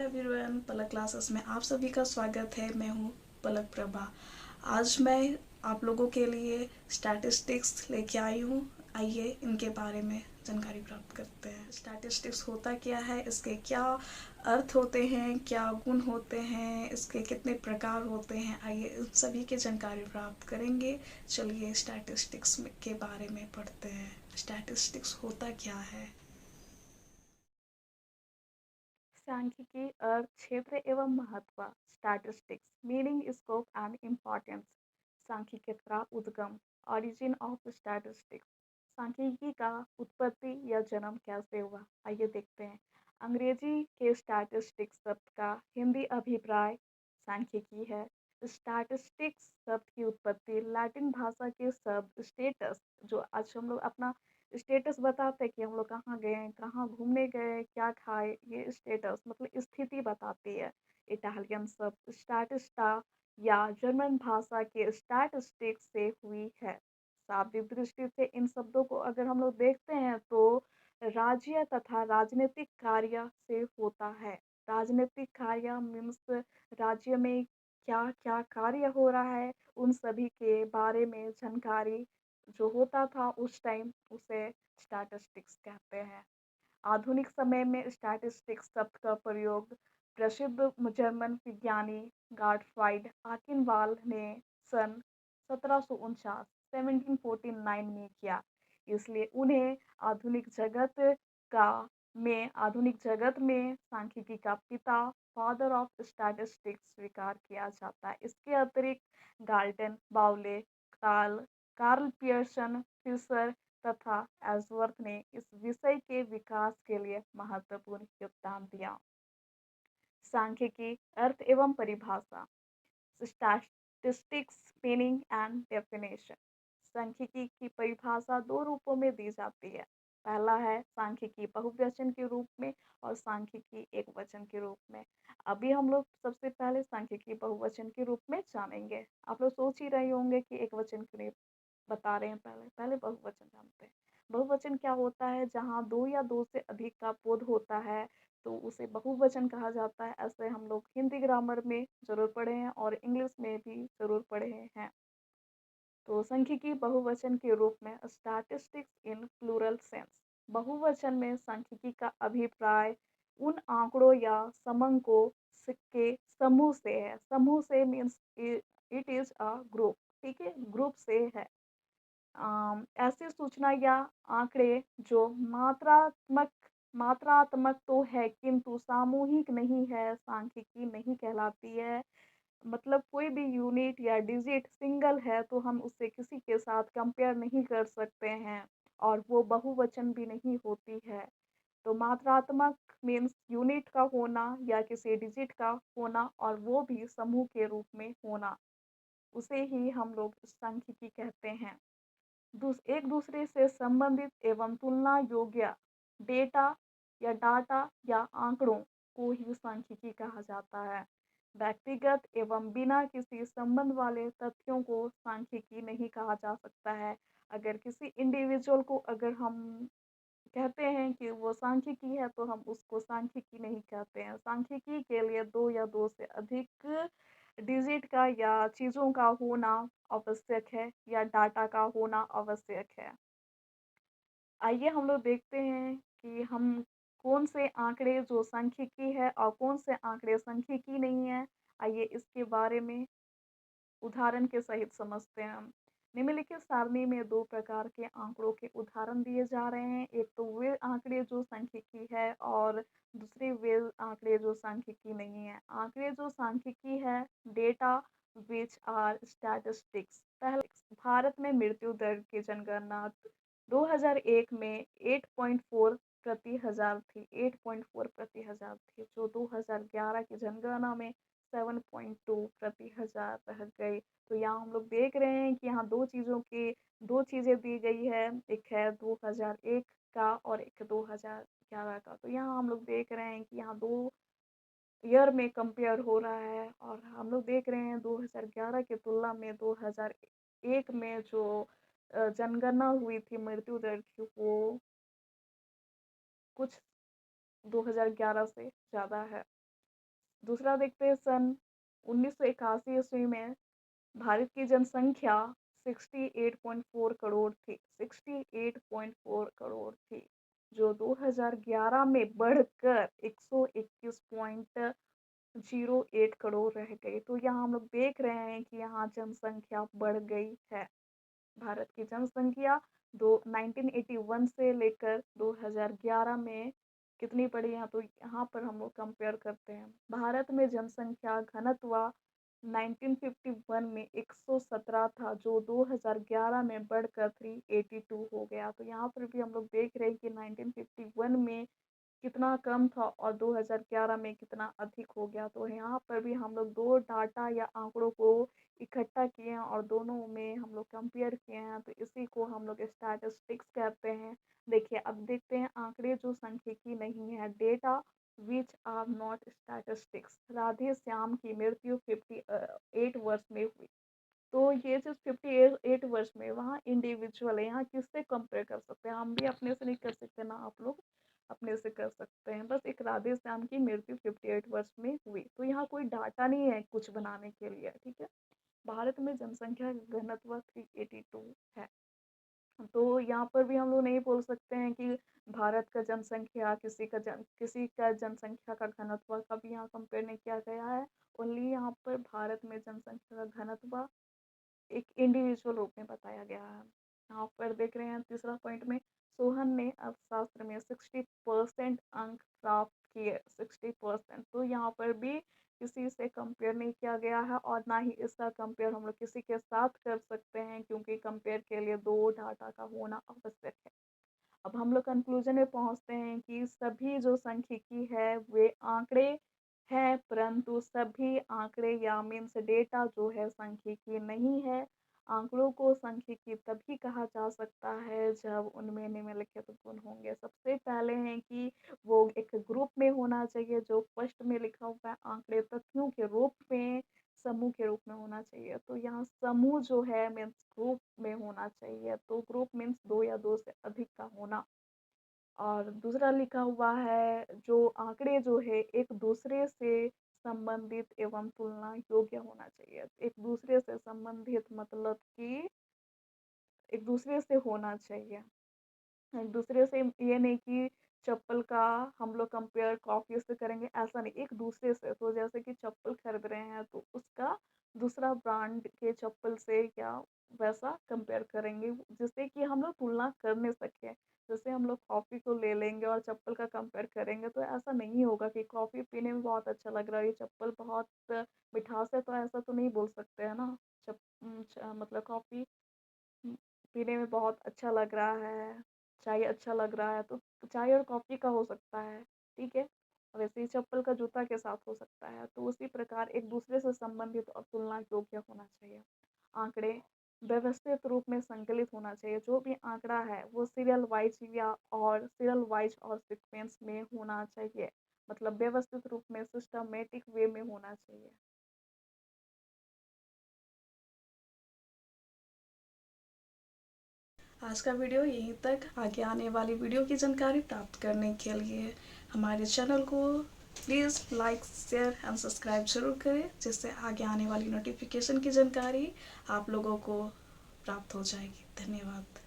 Everyone, पलक classes में आप सभी का स्वागत है। मैं हूँ पलक प्रभा। आज मैं आप लोगों के लिए स्टैटिस्टिक्स लेके आई हूँ। आइए इनके बारे में जानकारी प्राप्त करते हैं। स्टैटिस्टिक्स होता क्या है, इसके क्या अर्थ होते हैं, क्या गुण होते हैं, इसके कितने प्रकार होते हैं, आइए इन सभी की जानकारी प्राप्त करेंगे। चलिए स्टैटिस्टिक्स के बारे में पढ़ते हैं। स्टैटिस्टिक्स होता क्या है। सांख्यिकी अर्थ क्षेत्र एवं महत्व। Statistics meaning scope and importance. सांख्यिकी का उद्गम ओरिजिन ऑफ स्टैटिस्टिक्स। सांख्यिकी का उत्पत्ति या जन्म कैसे हुआ, आइए देखते हैं। अंग्रेजी के स्टैटिस्टिक्स शब्द का हिंदी अभिप्राय सांख्यिकी है। स्टैटिस्टिक्स शब्द की उत्पत्ति लैटिन भाषा के शब्द स्टेटस, जो आज हम लोग अपना स्टेटस बताते हैं कि हम लोग कहाँ गए, कहाँ घूमने गए, क्या खाए, ये स्टेटस मतलब स्थिति बताती है। इटालियन शब्द स्टैटिस्टा या जर्मन भाषा के स्टैटिस्टिक्स से हुई है। शाब्दिक दृष्टि से इन शब्दों को अगर हम लोग देखते हैं तो राज्य तथा राजनीतिक कार्य से होता है। राजनीतिक कार्य मीन्स राज्य में क्या क्या कार्य हो रहा है, उन सभी के बारे में जानकारी जो होता था उस टाइम, उसे स्टैटिस्टिक्स कहते हैं। आधुनिक समय में स्टैटिस्टिक्स शब्द का प्रयोग प्रसिद्ध जर्मन विज्ञानी गार्टफ्राइड आकिनवाल ने सन 1749 1749 में किया। इसलिए उन्हें आधुनिक जगत का आधुनिक जगत में सांख्यिकी का पिता, फादर ऑफ स्टैटिस्टिक्स स्वीकार किया जाता है। इसके अतिरिक्त गाल्टन, बाउले, कार्ल कार्ल पियर्सन, फिशर तथा एल्सवर्थ ने इस विषय के विकास के लिए महत्वपूर्ण योगदान दिया। सांख्यिकी अर्थ एवं परिभाषा। Statistics meaning and definition. सांख्यिकी की परिभाषा दो रूपों में दी जाती है। पहला है सांख्यिकी बहुवचन के रूप में और सांख्यिकी एकवचन के रूप में। अभी हम लोग सबसे पहले सांख्यिकी बहुवचन के रूप में जानेंगे। आप लोग सोच ही रहे होंगे कि एकवचन के लिए बता रहे हैं, पहले पहले बहुवचन जानते हैं। बहुवचन क्या होता है, जहाँ दो या दो से अधिक का पद होता है तो उसे बहुवचन कहा जाता है। ऐसे हम लोग हिंदी ग्रामर में जरूर पढ़े हैं और इंग्लिश में भी जरूर पढ़े हैं। तो सांख्यिकी बहुवचन के रूप में स्टैटिस्टिक्स इन प्लूरल सेंस। बहुवचन में सांख्यिकी का अभिप्राय उन आंकड़ों या समंकों के समूह से है। समूह से means it is a group, ठीक है, ग्रुप से है। ऐसी सूचना या आंकड़े जो मात्रात्मक मात्रात्मक तो है किंतु सामूहिक नहीं है, सांख्यिकी नहीं कहलाती है। मतलब कोई भी यूनिट या डिजिट सिंगल है तो हम उससे किसी के साथ कंपेयर नहीं कर सकते हैं, और वो बहुवचन भी नहीं होती है। तो मात्रात्मक मीन्स यूनिट का होना या किसी डिजिट का होना, और वो भी समूह के रूप में होना, उसे ही हम लोग सांख्यिकी कहते हैं। एक दूसरे से संबंधित एवं तुलना योग्य डेटा या डाटा या आंकड़ों को ही सांख्यिकी कहा जाता है। व्यक्तिगत एवं बिना किसी संबंध वाले तथ्यों को सांख्यिकी नहीं कहा जा सकता है। अगर किसी इंडिविजुअल को अगर हम कहते हैं कि वो सांख्यिकी है तो हम उसको सांख्यिकी नहीं कहते हैं। सांख्यिकी के लिए दो या दो से अधिक डिजिट का या चीज़ों का होना आवश्यक है या डाटा का होना आवश्यक है। आइए हम लोग देखते हैं कि हम कौन से आंकड़े जो सांख्यिकी है और कौन से आंकड़े सांख्यिकी नहीं है। आइए इसके बारे में उदाहरण के सहित समझते हैं हम। निम्नलिखित सारणी में दो प्रकार के आंकड़ों के उदाहरण दिए जा रहे हैं। एक तो वे आंकड़े जो सांख्यिकी है और दूसरे वे आंकड़े जो सांख्यिकी नहीं है। आंकड़े जो सांख्यिकी है, डेटा विच आर स्टैटिस्टिक्स। पहले भारत में मृत्यु दर की जनगणना 2001 में 8.4 प्रति हजार थी। 8.4 प्रति हजार थी, जो 2011 की जनगणना में 7.2 प्रति हजार रह गई। तो यहाँ हम लोग देख रहे हैं कि यहाँ दो चीज़ें दी गई है। एक है 2001 का और एक 2011 का। तो यहाँ हम लोग देख रहे हैं कि यहाँ दो ईयर में कंपेयर हो रहा है, और हम लोग देख रहे हैं 2011 की तुलना में 2001 में जो जनगणना हुई थी मृत्यु दर की, वो कुछ 2011 से ज़्यादा है। दूसरा देखते हैं सन 1981 ईस्वी में भारत की जनसंख्या 68.4 करोड़ थी, 68.4 करोड़ थी, जो 2011 में बढ़कर 121.08 करोड़ रह गई। तो यहाँ हम लोग देख रहे हैं कि यहाँ जनसंख्या बढ़ गई है। भारत की जनसंख्या 1981 से लेकर 2011 में कितनी बढ़ी है, तो यहाँ पर हम लोग कंपेयर करते हैं। भारत में जनसंख्या घनत्व 1951 में 117 था, जो 2011 में बढ़कर 382 हो गया। तो यहाँ पर भी हम लोग देख रहे हैं कि 1951 में कितना कम था और 2011 में कितना अधिक हो गया। तो यहाँ पर भी हम लोग दो डाटा या आंकड़ों को इकट्ठा किए हैं और दोनों में हम लोग कंपेयर किए हैं, तो इसी को हम लोग स्टैटिस्टिक्स कहते हैं। देखिए अब देखते हैं आंकड़े जो सांख्यिकी नहीं है, data which are not statistics. Radhe Shyam की मृत्यु 58 वर्ष में हुई। तो ये चीज़ 58 वर्ष में, वहाँ इंडिविजुअल है, यहाँ किससे कंपेयर कर सकते हैं, हम भी अपने से नहीं कर सकते ना आप लोग अपने से कर सकते हैं। बस एक राधे श्याम की मृत्यु 58 वर्ष में हुई, तो यहाँ कोई डाटा नहीं है कुछ बनाने के लिए, ठीक है। भारत में जनसंख्या घनत्व 382 है। तो यहाँ पर भी हम लोग नहीं बोल सकते हैं कि भारत का जनसंख्या किसी का जनसंख्या का घनत्व का भी यहाँ कंपेयर नहीं किया गया है। ओनली यहाँ पर भारत में जनसंख्या का घनत्व एक इंडिविजुअल रूप में बताया गया है। यहाँ पर देख रहे हैं तीसरा पॉइंट में, सोहन ने अर्थशास्त्र में 60% अंक प्राप्त किए, 60%। तो यहाँ पर भी किसी से कंपेयर नहीं किया गया है और ना ही इसका कंपेयर हम लोग किसी के साथ कर सकते हैं, क्योंकि कंपेयर के लिए दो डाटा का होना आवश्यक है। अब हम लोग कंक्लूजन में पहुंचते हैं कि सभी जो सांख्यिकी है वे आंकड़े हैं, परंतु सभी आंकड़े या मीन्स डेटा जो है सांख्यिकी नहीं है। आंकड़ों को सांख्यिकी तभी कहा जा सकता है जब उनमें निम्नलिखित गुण होंगे। सबसे पहले है कि वो एक ग्रुप में होना चाहिए, जो फर्स्ट में लिखा हुआ है, आंकड़े तथ्यों के रूप में, समूह के रूप में होना चाहिए। तो यहाँ समूह जो है मीन्स ग्रुप में होना चाहिए, तो ग्रुप मीन्स दो या दो से अधिक का होना। और दूसरा लिखा हुआ है जो आंकड़े जो है एक दूसरे से संबंधित एवं तुलना योग्य होना चाहिए। एक दूसरे से संबंधित मतलब कि एक दूसरे से होना चाहिए, एक दूसरे से ये नहीं कि चप्पल का हम लोग कंपेयर कॉफी से करेंगे, ऐसा नहीं, एक दूसरे से। तो जैसे कि चप्पल खरीद रहे हैं तो उसका दूसरा ब्रांड के चप्पल से या वैसा कंपेयर करेंगे, जिससे कि हम लोग तुलना कर नहीं सके। जैसे हम लोग कॉफ़ी को ले लेंगे और चप्पल का कंपेयर करेंगे, तो ऐसा नहीं होगा कि कॉफ़ी पीने में बहुत अच्छा लग रहा है, ये चप्पल बहुत मिठास है, तो ऐसा तो नहीं बोल सकते हैं ना। मतलब कॉफ़ी पीने में बहुत अच्छा लग रहा है, चाय अच्छा लग रहा है, तो चाय और कॉफ़ी का हो सकता है, ठीक है। वैसे ही चप्पल का जूता के साथ हो सकता है। तो उसी प्रकार एक दूसरे से संबंधित और तुलना योग्य होना चाहिए। आंकड़े व्यवस्थित रूप में संकलित होना चाहिए। जो भी आंकड़ा है वो सीरियल वाइज और सीक्वेंस में होना चाहिए, मतलब व्यवस्थित रूप में सिस्टमेटिक वे में होना चाहिए। आज का वीडियो यहीं तक। आगे आने वाली वीडियो की जानकारी प्राप्त करने के लिए हमारे चैनल को please like, share and subscribe ज़रूर करें, जिससे आगे आने वाली नोटिफिकेशन की जानकारी आप लोगों को प्राप्त हो जाएगी। धन्यवाद।